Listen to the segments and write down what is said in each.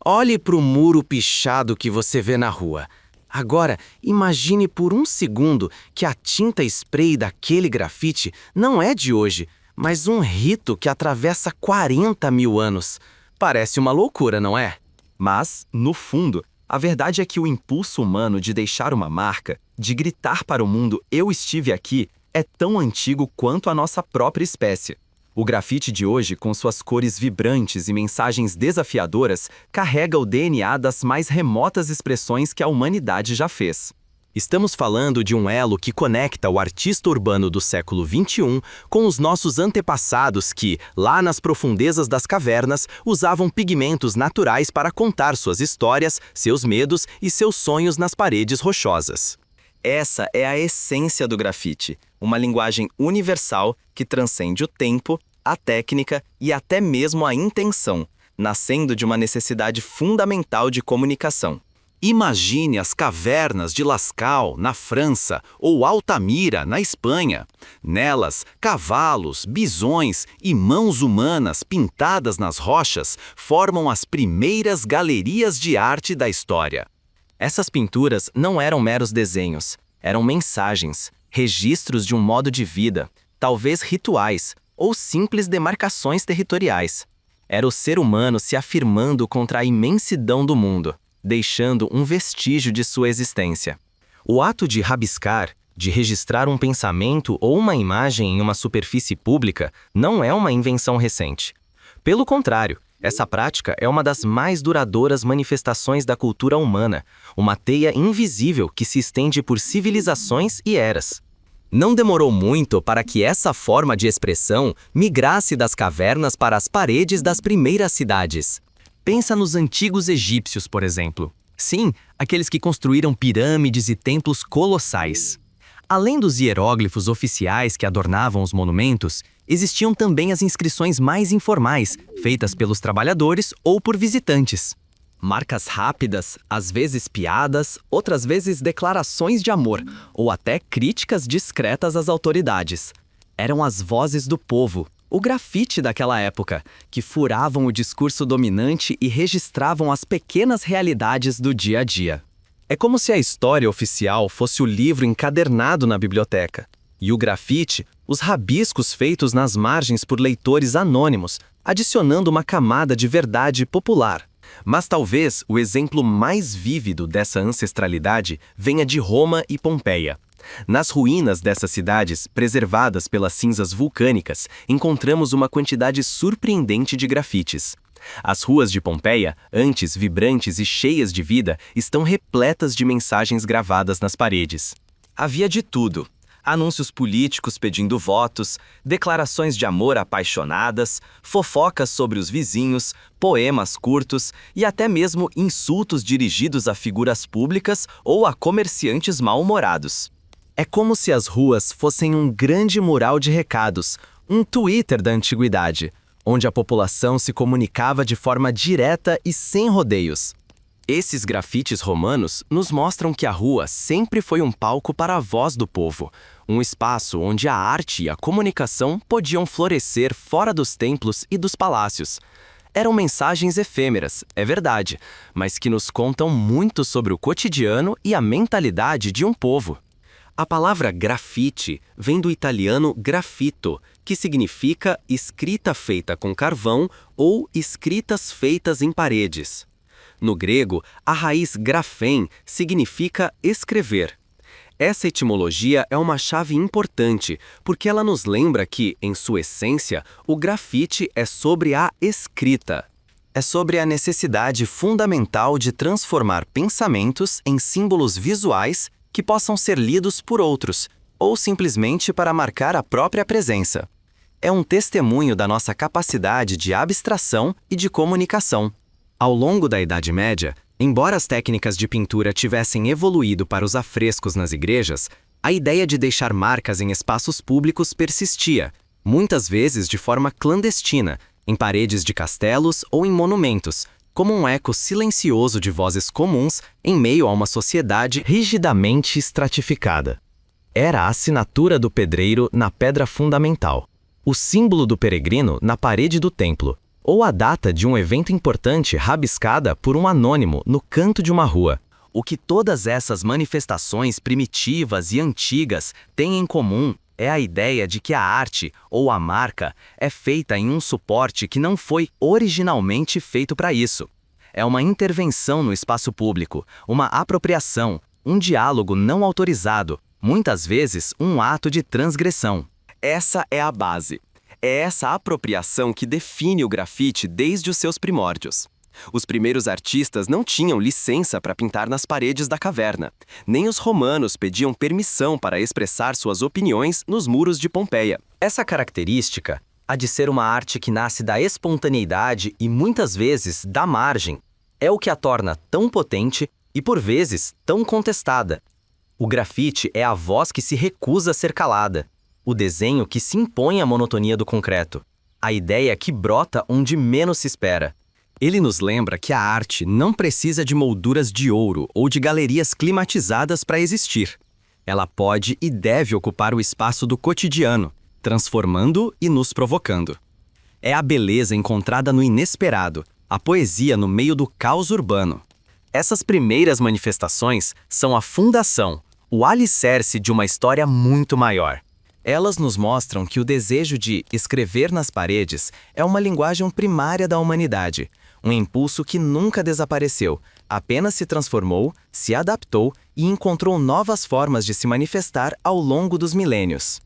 Olhe para o muro pichado que você vê na rua. Agora, imagine por um segundo que a tinta spray daquele grafite não é de hoje, mas um rito que atravessa 40 mil anos. Parece uma loucura, não é? Mas, no fundo, a verdade é que o impulso humano de deixar uma marca, de gritar para o mundo "eu estive aqui", é tão antigo quanto a nossa própria espécie. O grafite de hoje, com suas cores vibrantes e mensagens desafiadoras, carrega o DNA das mais remotas expressões que a humanidade já fez. Estamos falando de um elo que conecta o artista urbano do século XXI com os nossos antepassados que, lá nas profundezas das cavernas, usavam pigmentos naturais para contar suas histórias, seus medos e seus sonhos nas paredes rochosas. Essa é a essência do grafite, uma linguagem universal que transcende o tempo, a técnica e até mesmo a intenção, nascendo de uma necessidade fundamental de comunicação. Imagine as cavernas de Lascaux, na França, ou Altamira, na Espanha. Nelas, cavalos, bisões e mãos humanas pintadas nas rochas formam as primeiras galerias de arte da história. Essas pinturas não eram meros desenhos, eram mensagens, registros de um modo de vida, talvez rituais ou simples demarcações territoriais. Era o ser humano se afirmando contra a imensidão do mundo, deixando um vestígio de sua existência. O ato de rabiscar, de registrar um pensamento ou uma imagem em uma superfície pública, não é uma invenção recente. Pelo contrário, essa prática é uma das mais duradouras manifestações da cultura humana, uma teia invisível que se estende por civilizações e eras. Não demorou muito para que essa forma de expressão migrasse das cavernas para as paredes das primeiras cidades. Pensa nos antigos egípcios, por exemplo. Sim, aqueles que construíram pirâmides e templos colossais. Além dos hieróglifos oficiais que adornavam os monumentos, existiam também as inscrições mais informais, feitas pelos trabalhadores ou por visitantes. Marcas rápidas, às vezes piadas, outras vezes declarações de amor, ou até críticas discretas às autoridades. Eram as vozes do povo, o grafite daquela época, que furavam o discurso dominante e registravam as pequenas realidades do dia a dia. É como se a história oficial fosse o livro encadernado na biblioteca, e o grafite, os rabiscos feitos nas margens por leitores anônimos, adicionando uma camada de verdade popular. Mas talvez o exemplo mais vívido dessa ancestralidade venha de Roma e Pompeia. Nas ruínas dessas cidades, preservadas pelas cinzas vulcânicas, encontramos uma quantidade surpreendente de grafites. As ruas de Pompeia, antes vibrantes e cheias de vida, estão repletas de mensagens gravadas nas paredes. Havia de tudo: anúncios políticos pedindo votos, declarações de amor apaixonadas, fofocas sobre os vizinhos, poemas curtos e até mesmo insultos dirigidos a figuras públicas ou a comerciantes mal-humorados. É como se as ruas fossem um grande mural de recados, um Twitter da antiguidade, onde a população se comunicava de forma direta e sem rodeios. Esses grafites romanos nos mostram que a rua sempre foi um palco para a voz do povo, um espaço onde a arte e a comunicação podiam florescer fora dos templos e dos palácios. Eram mensagens efêmeras, é verdade, mas que nos contam muito sobre o cotidiano e a mentalidade de um povo. A palavra grafite vem do italiano graffito, que significa escrita feita com carvão ou escritas feitas em paredes. No grego, a raiz grafém significa escrever. Essa etimologia é uma chave importante, porque ela nos lembra que, em sua essência, o grafite é sobre a escrita. É sobre a necessidade fundamental de transformar pensamentos em símbolos visuais que possam ser lidos por outros, ou simplesmente para marcar a própria presença. É um testemunho da nossa capacidade de abstração e de comunicação. Ao longo da Idade Média, embora as técnicas de pintura tivessem evoluído para os afrescos nas igrejas, a ideia de deixar marcas em espaços públicos persistia, muitas vezes de forma clandestina, em paredes de castelos ou em monumentos, como um eco silencioso de vozes comuns em meio a uma sociedade rigidamente estratificada. Era a assinatura do pedreiro na pedra fundamental, o símbolo do peregrino na parede do templo, ou a data de um evento importante rabiscada por um anônimo no canto de uma rua. O que todas essas manifestações primitivas e antigas têm em comum é a ideia de que a arte, ou a marca, é feita em um suporte que não foi originalmente feito para isso. É uma intervenção no espaço público, uma apropriação, um diálogo não autorizado, muitas vezes um ato de transgressão. Essa é a base. É essa apropriação que define o grafite desde os seus primórdios. Os primeiros artistas não tinham licença para pintar nas paredes da caverna. Nem os romanos pediam permissão para expressar suas opiniões nos muros de Pompeia. Essa característica, a de ser uma arte que nasce da espontaneidade e muitas vezes da margem, é o que a torna tão potente e por vezes tão contestada. O grafite é a voz que se recusa a ser calada, o desenho que se impõe à monotonia do concreto, a ideia que brota onde menos se espera. Ele nos lembra que a arte não precisa de molduras de ouro ou de galerias climatizadas para existir. Ela pode e deve ocupar o espaço do cotidiano, transformando e nos provocando. É a beleza encontrada no inesperado, a poesia no meio do caos urbano. Essas primeiras manifestações são a fundação, o alicerce de uma história muito maior. Elas nos mostram que o desejo de escrever nas paredes é uma linguagem primária da humanidade, um impulso que nunca desapareceu, apenas se transformou, se adaptou e encontrou novas formas de se manifestar ao longo dos milênios.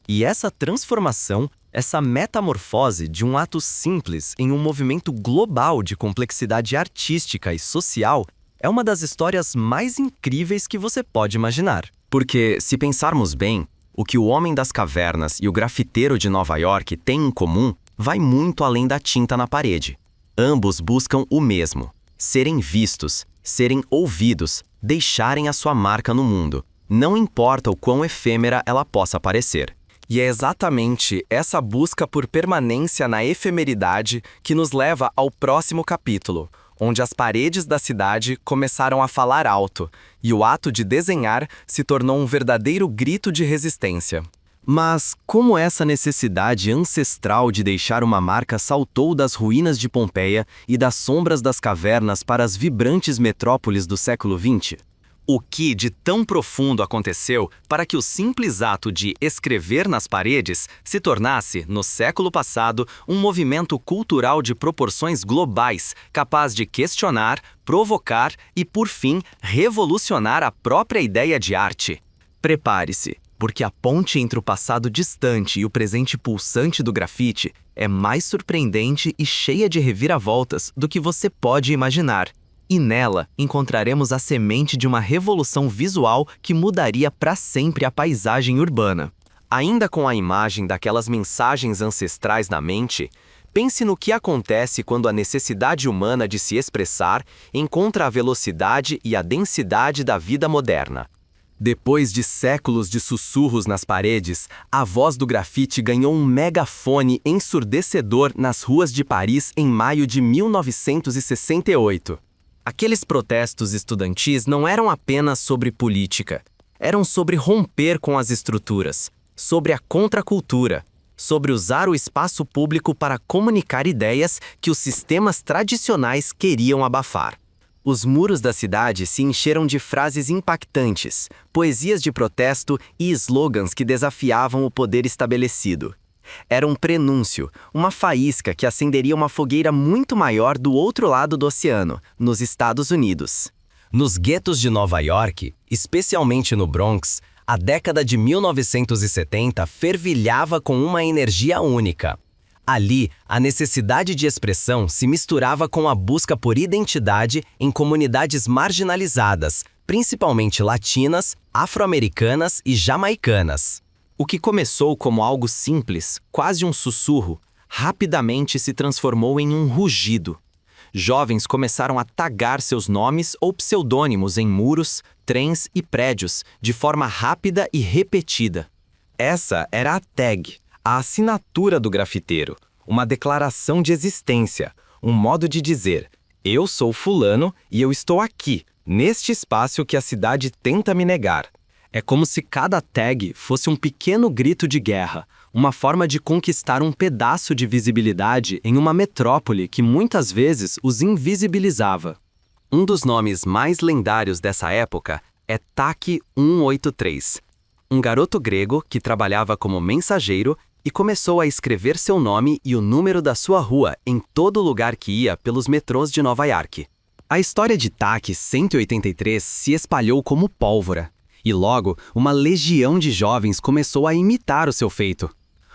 E essa transformação, essa metamorfose de um ato simples em um movimento global de complexidade artística e social, é uma das histórias mais incríveis que você pode imaginar. Porque, se pensarmos bem, o que o homem das cavernas e o grafiteiro de Nova York têm em comum vai muito além da tinta na parede. Ambos buscam o mesmo: serem vistos, serem ouvidos, deixarem a sua marca no mundo, não importa o quão efêmera ela possa parecer. E é exatamente essa busca por permanência na efemeridade que nos leva ao próximo capítulo, onde as paredes da cidade começaram a falar alto, e o ato de desenhar se tornou um verdadeiro grito de resistência. Mas como essa necessidade ancestral de deixar uma marca saltou das ruínas de Pompeia e das sombras das cavernas para as vibrantes metrópoles do século XX? O que de tão profundo aconteceu para que o simples ato de escrever nas paredes se tornasse, no século passado, um movimento cultural de proporções globais, capaz de questionar, provocar e, por fim, revolucionar a própria ideia de arte? Prepare-se, porque a ponte entre o passado distante e o presente pulsante do grafite é mais surpreendente e cheia de reviravoltas do que você pode imaginar. E nela encontraremos a semente de uma revolução visual que mudaria para sempre a paisagem urbana. Ainda com a imagem daquelas mensagens ancestrais na mente, pense no que acontece quando a necessidade humana de se expressar encontra a velocidade e a densidade da vida moderna. Depois de séculos de sussurros nas paredes, a voz do grafite ganhou um megafone ensurdecedor nas ruas de Paris em maio de 1968. Aqueles protestos estudantis não eram apenas sobre política. Eram sobre romper com as estruturas, sobre a contracultura, sobre usar o espaço público para comunicar ideias que os sistemas tradicionais queriam abafar. Os muros da cidade se encheram de frases impactantes, poesias de protesto e slogans que desafiavam o poder estabelecido. Era um prenúncio, uma faísca que acenderia uma fogueira muito maior do outro lado do oceano, nos Estados Unidos. Nos guetos de Nova York, especialmente no Bronx, a década de 1970 fervilhava com uma energia única. Ali, a necessidade de expressão se misturava com a busca por identidade em comunidades marginalizadas, principalmente latinas, afro-americanas e jamaicanas. O que começou como algo simples, quase um sussurro, rapidamente se transformou em um rugido. Jovens começaram a tagar seus nomes ou pseudônimos em muros, trens e prédios, de forma rápida e repetida. Essa era a tag, a assinatura do grafiteiro, uma declaração de existência, um modo de dizer: eu sou fulano e eu estou aqui, neste espaço que a cidade tenta me negar. É como se cada tag fosse um pequeno grito de guerra, uma forma de conquistar um pedaço de visibilidade em uma metrópole que muitas vezes os invisibilizava. Um dos nomes mais lendários dessa época é Taki 183, um garoto grego que trabalhava como mensageiro e começou a escrever seu nome e o número da sua rua em todo lugar que ia pelos metrôs de Nova York. A história de Taki 183 se espalhou como pólvora, e logo uma legião de jovens começou a imitar o seu feito.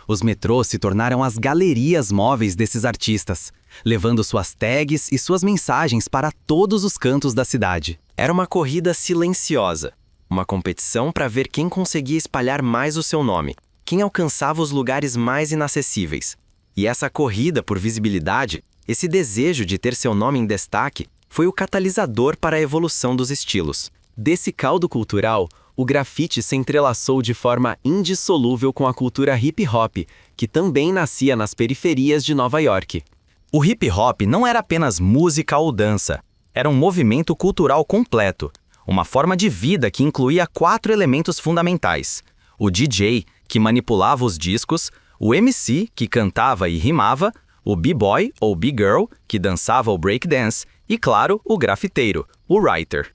Os metrôs se tornaram as galerias móveis desses artistas, levando suas tags e suas mensagens para todos os cantos da cidade. Era uma corrida silenciosa, uma competição para ver quem conseguia espalhar mais o seu nome, quem alcançava os lugares mais inacessíveis. E essa corrida por visibilidade, esse desejo de ter seu nome em destaque, foi o catalisador para a evolução dos estilos. Desse caldo cultural, o grafite se entrelaçou de forma indissolúvel com a cultura hip-hop, que também nascia nas periferias de Nova York. O hip-hop não era apenas música ou dança, era um movimento cultural completo, uma forma de vida que incluía 4 elementos fundamentais: o DJ, que manipulava os discos, o MC, que cantava e rimava, o b-boy ou b-girl, que dançava o breakdance, e claro, o grafiteiro, o writer.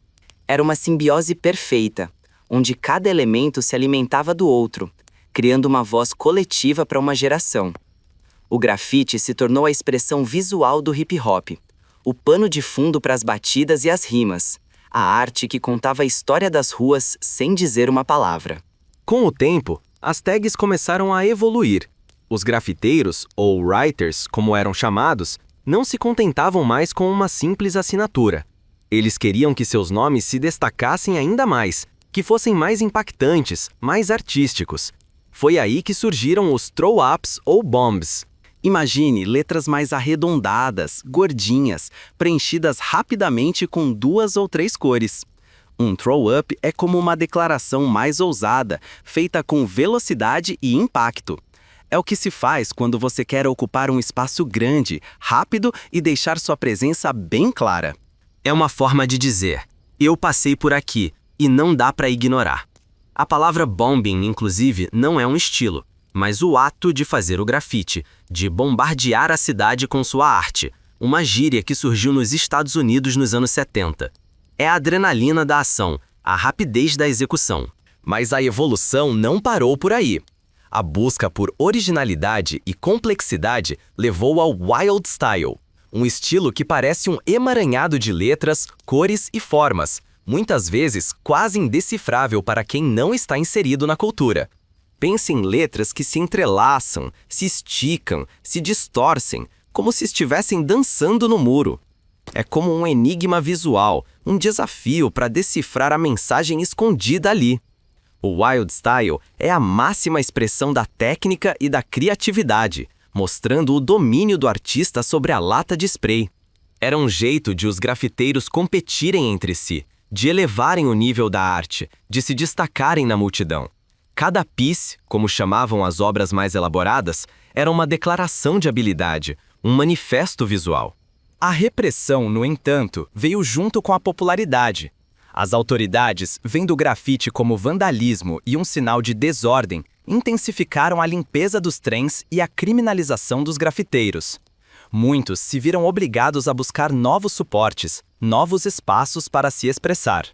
Era uma simbiose perfeita, onde cada elemento se alimentava do outro, criando uma voz coletiva para uma geração. O grafite se tornou a expressão visual do hip-hop, o pano de fundo para as batidas e as rimas, a arte que contava a história das ruas sem dizer uma palavra. Com o tempo, as tags começaram a evoluir. Os grafiteiros, ou writers, como eram chamados, não se contentavam mais com uma simples assinatura. Eles queriam que seus nomes se destacassem ainda mais, que fossem mais impactantes, mais artísticos. Foi aí que surgiram os throw-ups ou bombs. Imagine letras mais arredondadas, gordinhas, preenchidas rapidamente com 2 ou 3 cores. Um throw-up é como uma declaração mais ousada, feita com velocidade e impacto. É o que se faz quando você quer ocupar um espaço grande, rápido e deixar sua presença bem clara. É uma forma de dizer: eu passei por aqui, e não dá para ignorar. A palavra bombing, inclusive, não é um estilo, mas o ato de fazer o grafite, de bombardear a cidade com sua arte, uma gíria que surgiu nos Estados Unidos nos anos 70. É a adrenalina da ação, a rapidez da execução. Mas a evolução não parou por aí. A busca por originalidade e complexidade levou ao Wild Style, um estilo que parece um emaranhado de letras, cores e formas, muitas vezes quase indecifrável para quem não está inserido na cultura. Pense em letras que se entrelaçam, se esticam, se distorcem, como se estivessem dançando no muro. É como um enigma visual, um desafio para decifrar a mensagem escondida ali. O Wild Style é a máxima expressão da técnica e da criatividade, mostrando o domínio do artista sobre a lata de spray. Era um jeito de os grafiteiros competirem entre si, de elevarem o nível da arte, de se destacarem na multidão. Cada piece, como chamavam as obras mais elaboradas, era uma declaração de habilidade, um manifesto visual. A repressão, no entanto, veio junto com a popularidade. As autoridades, vendo o grafite como vandalismo e um sinal de desordem, intensificaram a limpeza dos trens e a criminalização dos grafiteiros. Muitos se viram obrigados a buscar novos suportes, novos espaços para se expressar.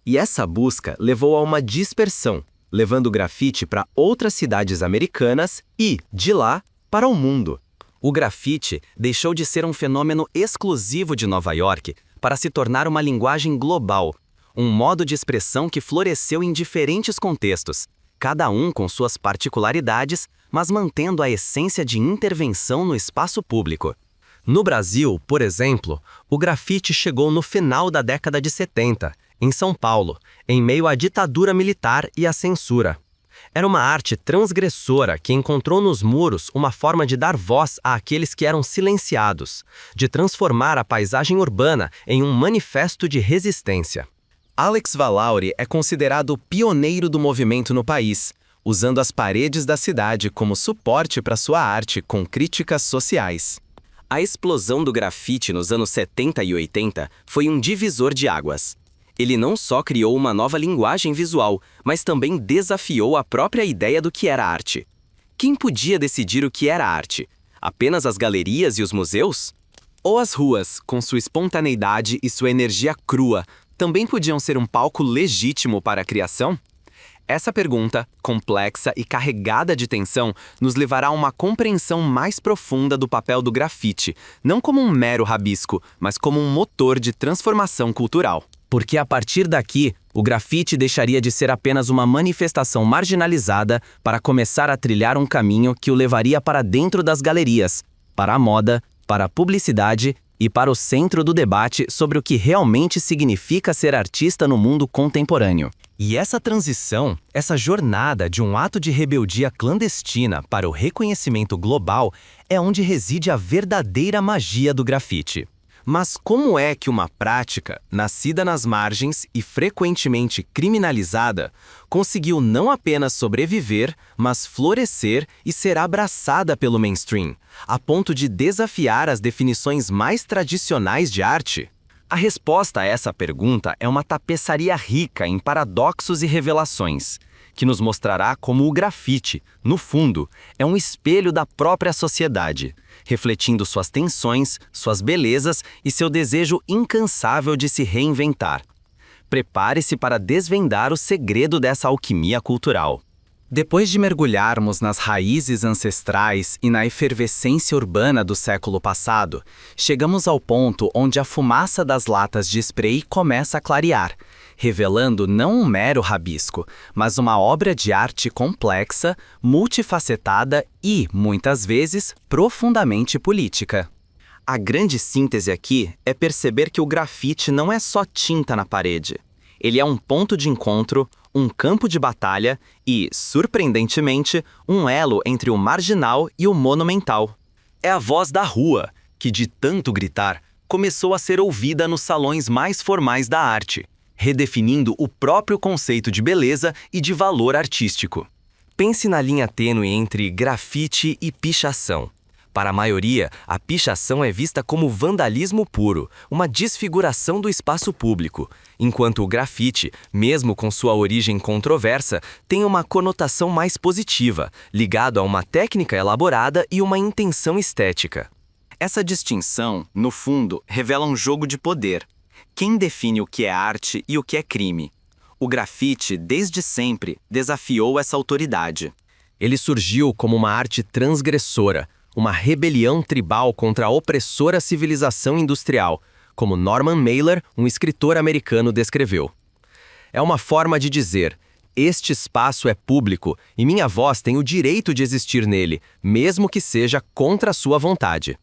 E essa busca levou a uma dispersão, levando o grafite para outras cidades americanas e, de lá, para o mundo. O grafite deixou de ser um fenômeno exclusivo de Nova York para se tornar uma linguagem global, um modo de expressão que floresceu em diferentes contextos, cada um com suas particularidades, mas mantendo a essência de intervenção no espaço público. No Brasil, por exemplo, o grafite chegou no final da década de 70, em São Paulo, em meio à ditadura militar e à censura. Era uma arte transgressora que encontrou nos muros uma forma de dar voz àqueles que eram silenciados, de transformar a paisagem urbana em um manifesto de resistência. Alex Valauri é considerado o pioneiro do movimento no país, usando as paredes da cidade como suporte para sua arte com críticas sociais. A explosão do grafite nos anos 70 e 80 foi um divisor de águas. Ele não só criou uma nova linguagem visual, mas também desafiou a própria ideia do que era arte. Quem podia decidir o que era arte? Apenas as galerias e os museus? Ou as ruas, com sua espontaneidade e sua energia crua, também podiam ser um palco legítimo para a criação? Essa pergunta, complexa e carregada de tensão, nos levará a uma compreensão mais profunda do papel do grafite, não como um mero rabisco, mas como um motor de transformação cultural. Porque a partir daqui, o grafite deixaria de ser apenas uma manifestação marginalizada para começar a trilhar um caminho que o levaria para dentro das galerias, para a moda, para a publicidade e para o centro do debate sobre o que realmente significa ser artista no mundo contemporâneo. E essa transição, essa jornada de um ato de rebeldia clandestina para o reconhecimento global é onde reside a verdadeira magia do grafite. Mas como é que uma prática, nascida nas margens e frequentemente criminalizada, conseguiu não apenas sobreviver, mas florescer e ser abraçada pelo mainstream, a ponto de desafiar as definições mais tradicionais de arte? A resposta a essa pergunta é uma tapeçaria rica em paradoxos e revelações, que nos mostrará como o grafite, no fundo, é um espelho da própria sociedade, refletindo suas tensões, suas belezas e seu desejo incansável de se reinventar. Prepare-se para desvendar o segredo dessa alquimia cultural. Depois de mergulharmos nas raízes ancestrais e na efervescência urbana do século passado, chegamos ao ponto onde a fumaça das latas de spray começa a clarear, revelando não um mero rabisco, mas uma obra de arte complexa, multifacetada e, muitas vezes, profundamente política. A grande síntese aqui é perceber que o grafite não é só tinta na parede. Ele é um ponto de encontro, um campo de batalha e, surpreendentemente, um elo entre o marginal e o monumental. É a voz da rua, que de tanto gritar, começou a ser ouvida nos salões mais formais da arte, redefinindo o próprio conceito de beleza e de valor artístico. Pense na linha tênue entre grafite e pichação. Para a maioria, a pichação é vista como vandalismo puro, uma desfiguração do espaço público, enquanto o grafite, mesmo com sua origem controversa, tem uma conotação mais positiva, ligado a uma técnica elaborada e uma intenção estética. Essa distinção, no fundo, revela um jogo de poder. Quem define o que é arte e o que é crime? O grafite, desde sempre, desafiou essa autoridade. Ele surgiu como uma arte transgressora, uma rebelião tribal contra a opressora civilização industrial, como Norman Mailer, um escritor americano, descreveu. É uma forma de dizer: este espaço é público e minha voz tem o direito de existir nele, mesmo que seja contra a sua vontade.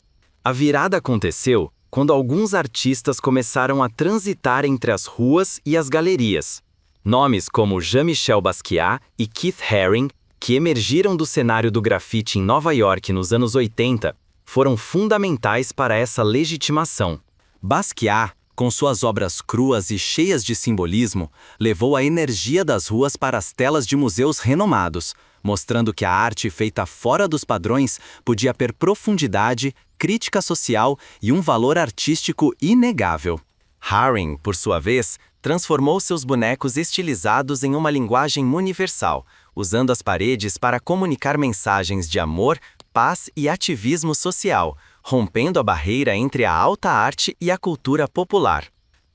A virada aconteceu quando alguns artistas começaram a transitar entre as ruas e as galerias. Nomes como Jean-Michel Basquiat e Keith Haring, que emergiram do cenário do grafite em Nova York nos anos 80, foram fundamentais para essa legitimação. Basquiat, com suas obras cruas e cheias de simbolismo, levou a energia das ruas para as telas de museus renomados, mostrando que a arte feita fora dos padrões podia ter profundidade, crítica social e um valor artístico inegável. Haring, por sua vez, transformou seus bonecos estilizados em uma linguagem universal, usando as paredes para comunicar mensagens de amor, paz e ativismo social, rompendo a barreira entre a alta arte e a cultura popular.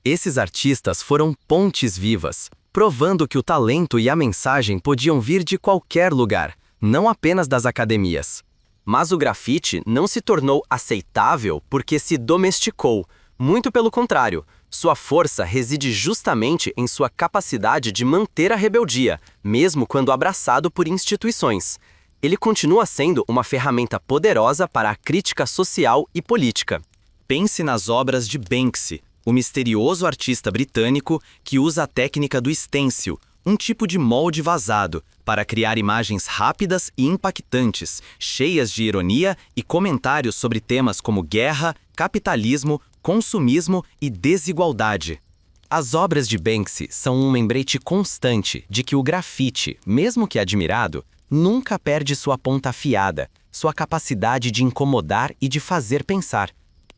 Esses artistas foram pontes vivas, provando que o talento e a mensagem podiam vir de qualquer lugar, não apenas das academias. Mas o grafite não se tornou aceitável porque se domesticou, muito pelo contrário. Sua força reside justamente em sua capacidade de manter a rebeldia, mesmo quando abraçado por instituições. Ele continua sendo uma ferramenta poderosa para a crítica social e política. Pense nas obras de Banksy, o misterioso artista britânico que usa a técnica do stencil, um tipo de molde vazado, para criar imagens rápidas e impactantes, cheias de ironia e comentários sobre temas como guerra, capitalismo, consumismo e desigualdade. As obras de Banksy são um lembrete constante de que o grafite, mesmo que admirado, nunca perde sua ponta afiada, sua capacidade de incomodar e de fazer pensar.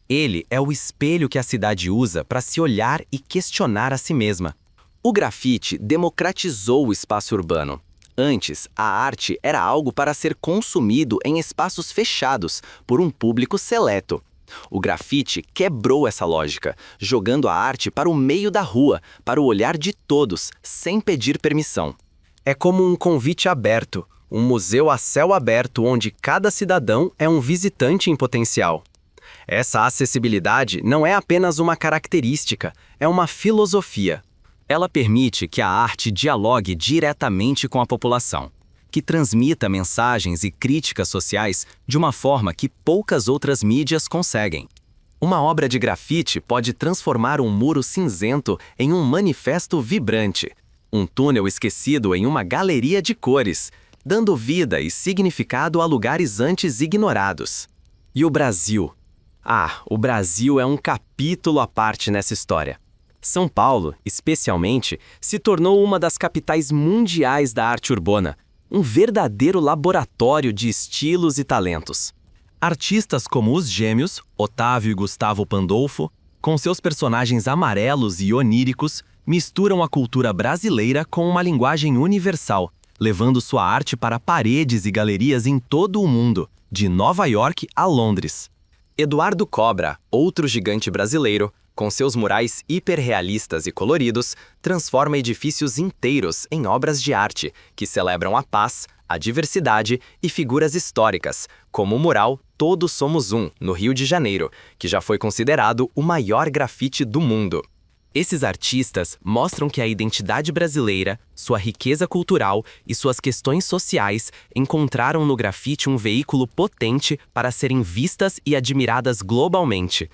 Ele é o espelho que a cidade usa para se olhar e questionar a si mesma. O grafite democratizou o espaço urbano. Antes, a arte era algo para ser consumido em espaços fechados por um público seleto. O grafite quebrou essa lógica, jogando a arte para o meio da rua, para o olhar de todos, sem pedir permissão. É como um convite aberto, um museu a céu aberto onde cada cidadão é um visitante em potencial. Essa acessibilidade não é apenas uma característica, é uma filosofia. Ela permite que a arte dialogue diretamente com a população, que transmita mensagens e críticas sociais de uma forma que poucas outras mídias conseguem. Uma obra de grafite pode transformar um muro cinzento em um manifesto vibrante, um túnel esquecido em uma galeria de cores, dando vida e significado a lugares antes ignorados. E o Brasil? O Brasil é um capítulo à parte nessa história. São Paulo, especialmente, se tornou uma das capitais mundiais da arte urbana, um verdadeiro laboratório de estilos e talentos. Artistas como os gêmeos, Otávio e Gustavo Pandolfo, com seus personagens amarelos e oníricos, misturam a cultura brasileira com uma linguagem universal, levando sua arte para paredes e galerias em todo o mundo, de Nova York a Londres. Eduardo Cobra, outro gigante brasileiro, com seus murais hiperrealistas e coloridos, transforma edifícios inteiros em obras de arte que celebram a paz, a diversidade e figuras históricas, como o mural Todos Somos Um, no Rio de Janeiro, que já foi considerado o maior grafite do mundo. Esses artistas mostram que a identidade brasileira, sua riqueza cultural e suas questões sociais encontraram no grafite um veículo potente para serem vistas e admiradas globalmente.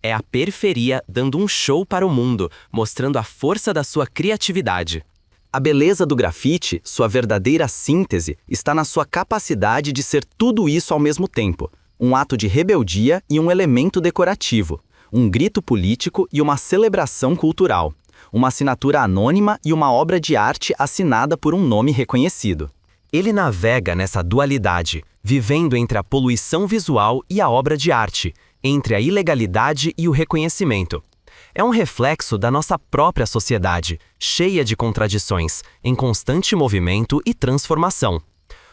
É a periferia dando um show para o mundo, mostrando a força da sua criatividade. A beleza do grafite, sua verdadeira síntese, está na sua capacidade de ser tudo isso ao mesmo tempo. Um ato de rebeldia e um elemento decorativo. Um grito político e uma celebração cultural. Uma assinatura anônima e uma obra de arte assinada por um nome reconhecido. Ele navega nessa dualidade, vivendo entre a poluição visual e a obra de arte, entre a ilegalidade e o reconhecimento. É um reflexo da nossa própria sociedade, cheia de contradições, em constante movimento e transformação.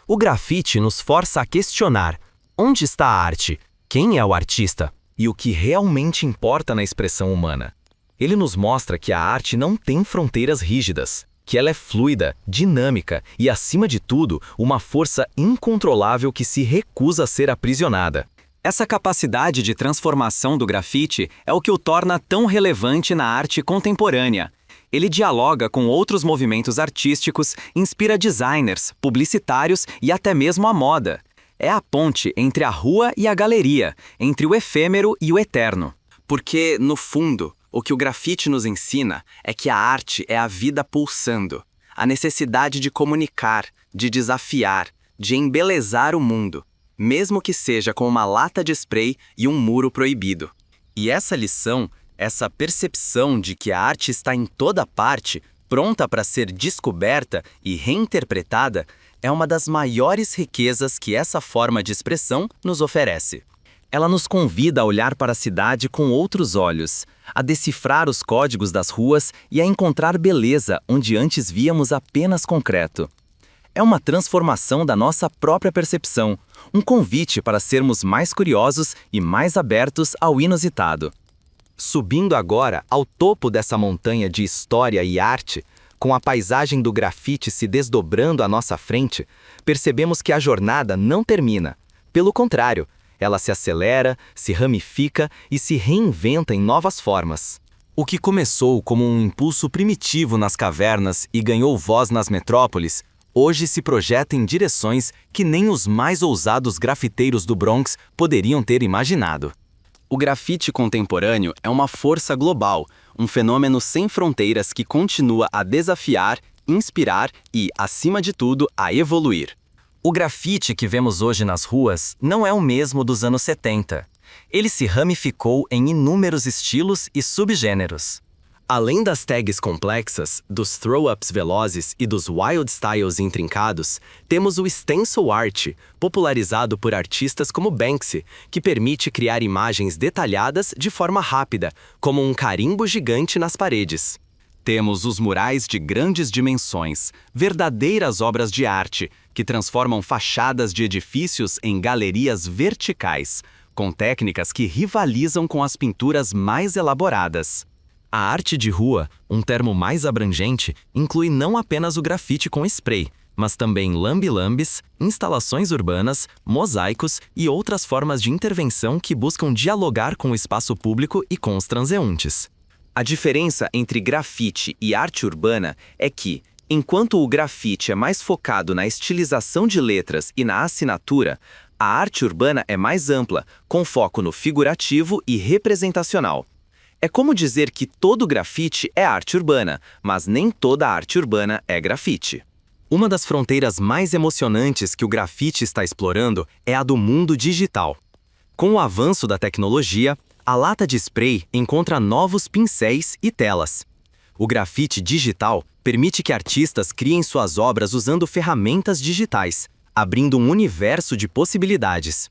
O grafite nos força a questionar: onde está a arte? Quem é o artista? E o que realmente importa na expressão humana? Ele nos mostra que a arte não tem fronteiras rígidas, que ela é fluida, dinâmica e, acima de tudo, uma força incontrolável que se recusa a ser aprisionada. Essa capacidade de transformação do grafite é o que o torna tão relevante na arte contemporânea. Ele dialoga com outros movimentos artísticos, inspira designers, publicitários e até mesmo a moda. É a ponte entre a rua e a galeria, entre o efêmero e o eterno. Porque, no fundo, o que o grafite nos ensina é que a arte é a vida pulsando, a necessidade de comunicar, de desafiar, de embelezar o mundo, mesmo que seja com uma lata de spray e um muro proibido. E essa lição, essa percepção de que a arte está em toda parte, pronta para ser descoberta e reinterpretada, é uma das maiores riquezas que essa forma de expressão nos oferece. Ela nos convida a olhar para a cidade com outros olhos, a decifrar os códigos das ruas e a encontrar beleza onde antes víamos apenas concreto. É uma transformação da nossa própria percepção, um convite para sermos mais curiosos e mais abertos ao inusitado. Subindo agora ao topo dessa montanha de história e arte, com a paisagem do grafite se desdobrando à nossa frente, percebemos que a jornada não termina. Pelo contrário, ela se acelera, se ramifica e se reinventa em novas formas. O que começou como um impulso primitivo nas cavernas e ganhou voz nas metrópoles, hoje se projeta em direções que nem os mais ousados grafiteiros do Bronx poderiam ter imaginado. O grafite contemporâneo é uma força global, um fenômeno sem fronteiras que continua a desafiar, inspirar e, acima de tudo, a evoluir. O grafite que vemos hoje nas ruas não é o mesmo dos anos 70. Ele se ramificou em inúmeros estilos e subgêneros. Além das tags complexas, dos throw-ups velozes e dos wild styles intrincados, temos o stencil art, popularizado por artistas como Banksy, que permite criar imagens detalhadas de forma rápida, como um carimbo gigante nas paredes. Temos os murais de grandes dimensões, verdadeiras obras de arte, que transformam fachadas de edifícios em galerias verticais, com técnicas que rivalizam com as pinturas mais elaboradas. A arte de rua, um termo mais abrangente, inclui não apenas o grafite com spray, mas também lambe-lambes, instalações urbanas, mosaicos e outras formas de intervenção que buscam dialogar com o espaço público e com os transeuntes. A diferença entre grafite e arte urbana é que, enquanto o grafite é mais focado na estilização de letras e na assinatura, a arte urbana é mais ampla, com foco no figurativo e representacional. É como dizer que todo grafite é arte urbana, mas nem toda arte urbana é grafite. Uma das fronteiras mais emocionantes que o grafite está explorando é a do mundo digital. Com o avanço da tecnologia, a lata de spray encontra novos pincéis e telas. O grafite digital permite que artistas criem suas obras usando ferramentas digitais, abrindo um universo de possibilidades.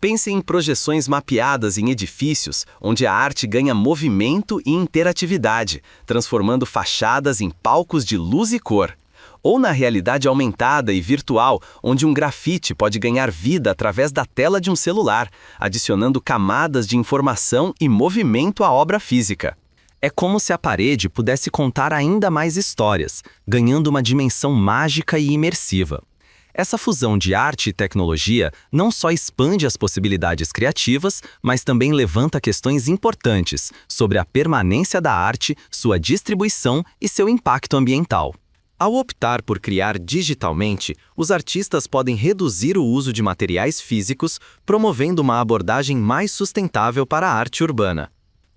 Pense em projeções mapeadas em edifícios, onde a arte ganha movimento e interatividade, transformando fachadas em palcos de luz e cor. Ou na realidade aumentada e virtual, onde um grafite pode ganhar vida através da tela de um celular, adicionando camadas de informação e movimento à obra física. É como se a parede pudesse contar ainda mais histórias, ganhando uma dimensão mágica e imersiva. Essa fusão de arte e tecnologia não só expande as possibilidades criativas, mas também levanta questões importantes sobre a permanência da arte, sua distribuição e seu impacto ambiental. Ao optar por criar digitalmente, os artistas podem reduzir o uso de materiais físicos, promovendo uma abordagem mais sustentável para a arte urbana.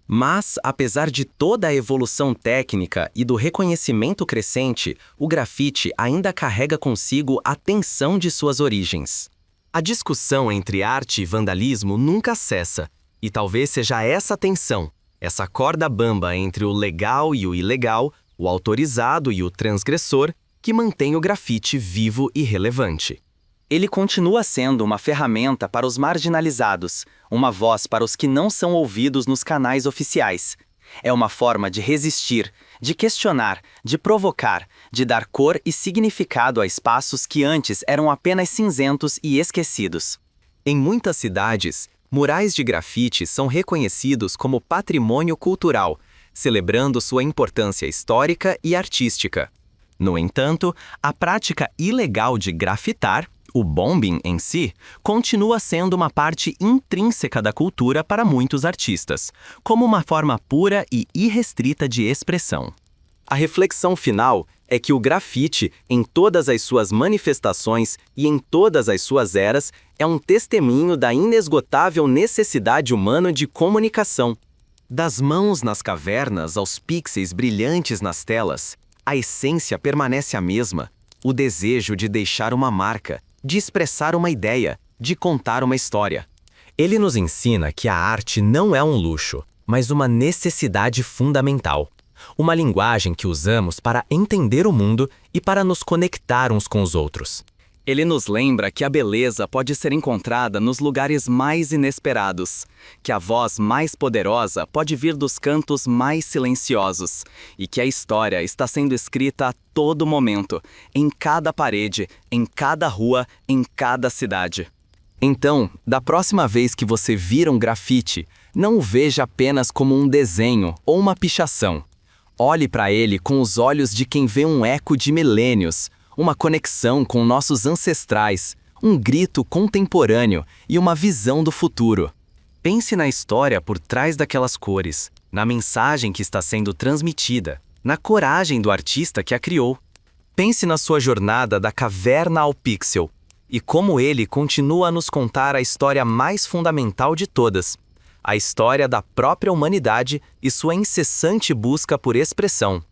Mas, apesar de toda a evolução técnica e do reconhecimento crescente, o grafite ainda carrega consigo a tensão de suas origens. A discussão entre arte e vandalismo nunca cessa, e talvez seja essa tensão, essa corda bamba entre o legal e o ilegal, o autorizado e o transgressor, que mantém o grafite vivo e relevante. Ele continua sendo uma ferramenta para os marginalizados, uma voz para os que não são ouvidos nos canais oficiais. É uma forma de resistir, de questionar, de provocar, de dar cor e significado a espaços que antes eram apenas cinzentos e esquecidos. Em muitas cidades, murais de grafite são reconhecidos como patrimônio cultural, celebrando sua importância histórica e artística. No entanto, a prática ilegal de grafitar, o bombing em si, continua sendo uma parte intrínseca da cultura para muitos artistas, como uma forma pura e irrestrita de expressão. A reflexão final é que o grafite, em todas as suas manifestações e em todas as suas eras, é um testemunho da inesgotável necessidade humana de comunicação. Das mãos nas cavernas aos pixels brilhantes nas telas, a essência permanece a mesma, o desejo de deixar uma marca, de expressar uma ideia, de contar uma história. Ele nos ensina que a arte não é um luxo, mas uma necessidade fundamental. Uma linguagem que usamos para entender o mundo e para nos conectar uns com os outros. Ele nos lembra que a beleza pode ser encontrada nos lugares mais inesperados, que a voz mais poderosa pode vir dos cantos mais silenciosos, e que a história está sendo escrita a todo momento, em cada parede, em cada rua, em cada cidade. Então, da próxima vez que você vir um grafite, não o veja apenas como um desenho ou uma pichação. Olhe para ele com os olhos de quem vê um eco de milênios, uma conexão com nossos ancestrais, um grito contemporâneo e uma visão do futuro. Pense na história por trás daquelas cores, na mensagem que está sendo transmitida, na coragem do artista que a criou. Pense na sua jornada da caverna ao pixel e como ele continua a nos contar a história mais fundamental de todas, a história da própria humanidade e sua incessante busca por expressão.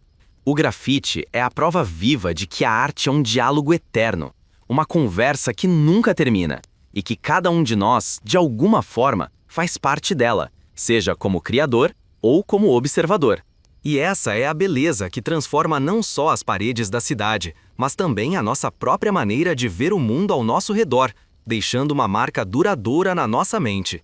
O grafite é a prova viva de que a arte é um diálogo eterno, uma conversa que nunca termina, e que cada um de nós, de alguma forma, faz parte dela, seja como criador ou como observador. E essa é a beleza que transforma não só as paredes da cidade, mas também a nossa própria maneira de ver o mundo ao nosso redor, deixando uma marca duradoura na nossa mente.